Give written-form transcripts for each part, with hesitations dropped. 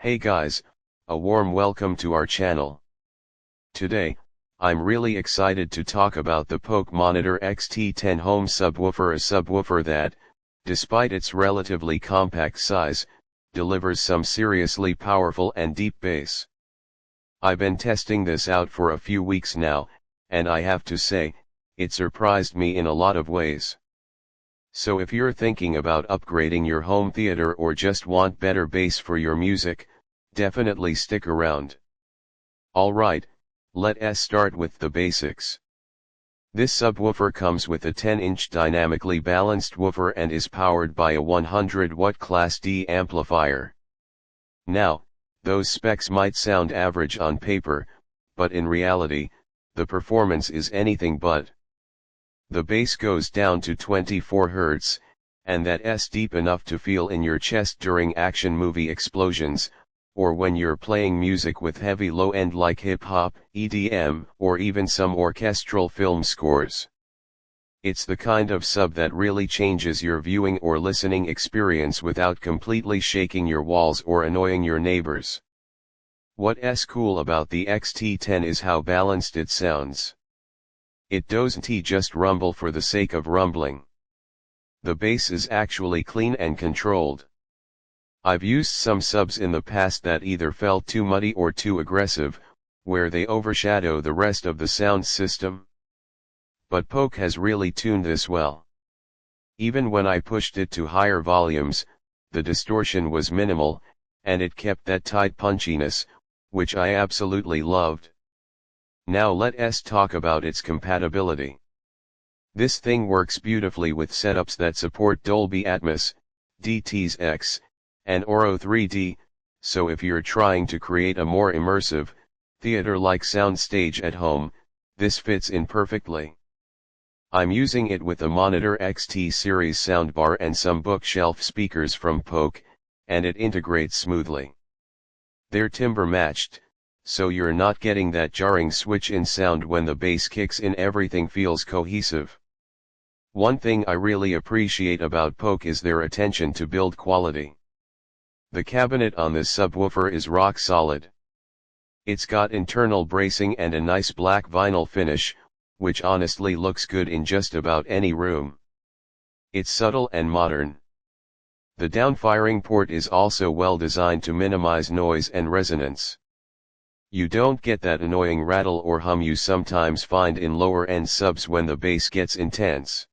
Hey guys, a warm welcome to our channel. Today, I'm really excited to talk about the Polk XT10 home subwoofer, a subwoofer that, despite its relatively compact size, delivers some seriously powerful and deep bass. I've been testing this out for a few weeks now, and I have to say, it surprised me in a lot of ways. So if you're thinking about upgrading your home theater or just want better bass for your music, definitely stick around. Alright, let's start with the basics. This subwoofer comes with a 10-inch dynamically balanced woofer and is powered by a 100-watt Class D amplifier. Now, those specs might sound average on paper, but in reality, the performance is anything but. The bass goes down to 24 Hz, and that's deep enough to feel in your chest during action movie explosions, or when you're playing music with heavy low end like hip-hop, EDM, or even some orchestral film scores. It's the kind of sub that really changes your viewing or listening experience without completely shaking your walls or annoying your neighbors. What's cool about the XT10 is how balanced it sounds. It doesn't just rumble for the sake of rumbling. The bass is actually clean and controlled. I've used some subs in the past that either felt too muddy or too aggressive, where they overshadow the rest of the sound system. But Polk has really tuned this well. Even when I pushed it to higher volumes, the distortion was minimal, and it kept that tight punchiness, which I absolutely loved. Now let's talk about its compatibility. This thing works beautifully with setups that support Dolby Atmos, DTS, and Auro 3D, so if you're trying to create a more immersive, theater-like soundstage at home, this fits in perfectly. I'm using it with a Monitor XT series soundbar and some bookshelf speakers from Polk, and it integrates smoothly. They're timbre matched, so you're not getting that jarring switch-in sound when the bass kicks in. Everything feels cohesive. One thing I really appreciate about Polk is their attention to build quality. The cabinet on this subwoofer is rock solid. It's got internal bracing and a nice black vinyl finish, which honestly looks good in just about any room. It's subtle and modern. The downfiring port is also well designed to minimize noise and resonance. You don't get that annoying rattle or hum you sometimes find in lower-end subs when the bass gets intense.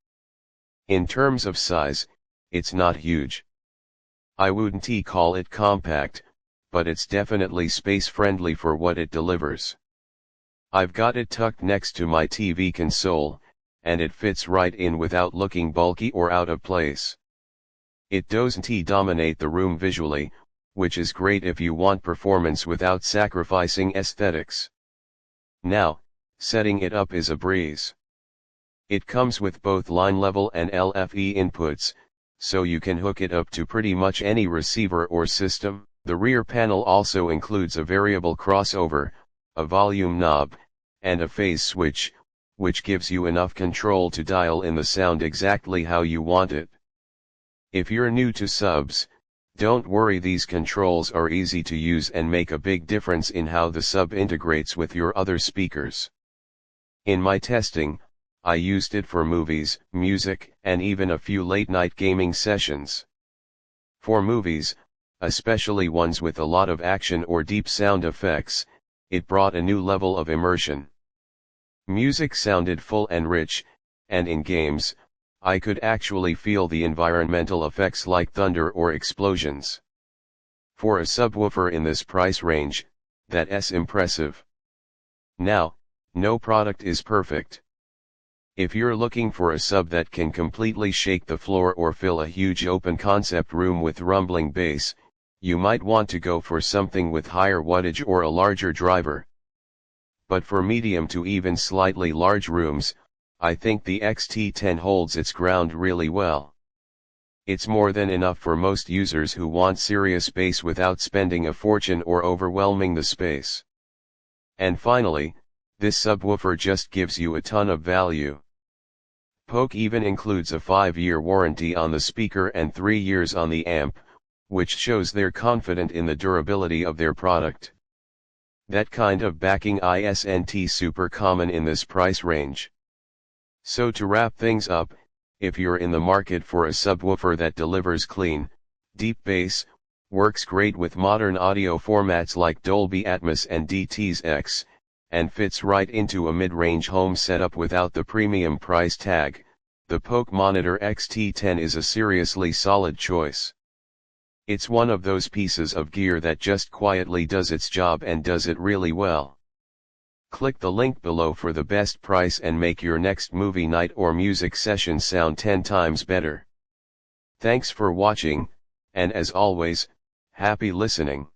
In terms of size, it's not huge. I wouldn't call it compact, but it's definitely space-friendly for what it delivers. I've got it tucked next to my TV console, and it fits right in without looking bulky or out of place. It doesn't dominate the room visually, which is great if you want performance without sacrificing aesthetics. Now, setting it up is a breeze. It comes with both line level and LFE inputs, so you can hook it up to pretty much any receiver or system. The rear panel also includes a variable crossover, a volume knob, and a phase switch, which gives you enough control to dial in the sound exactly how you want it. If you're new to subs, don't worry, these controls are easy to use and make a big difference in how the sub integrates with your other speakers. In my testing, I used it for movies, music, and even a few late-night gaming sessions. For movies, especially ones with a lot of action or deep sound effects, it brought a new level of immersion. Music sounded full and rich, and in games, I could actually feel the environmental effects like thunder or explosions. For a subwoofer in this price range, that's impressive. Now, no product is perfect. If you're looking for a sub that can completely shake the floor or fill a huge open concept room with rumbling bass, you might want to go for something with higher wattage or a larger driver. But for medium to even slightly large rooms, I think the XT10 holds its ground really well. It's more than enough for most users who want serious bass without spending a fortune or overwhelming the space. And finally, this subwoofer just gives you a ton of value. Polk even includes a 5-year warranty on the speaker and 3 years on the amp, which shows they're confident in the durability of their product. That kind of backing isn't super common in this price range. So to wrap things up, if you're in the market for a subwoofer that delivers clean, deep bass, works great with modern audio formats like Dolby Atmos and DTS, and fits right into a mid-range home setup without the premium price tag, the Polk Monitor XT10 is a seriously solid choice. It's one of those pieces of gear that just quietly does its job and does it really well. Click the link below for the best price and make your next movie night or music session sound 10 times better. Thanks for watching, and as always, happy listening.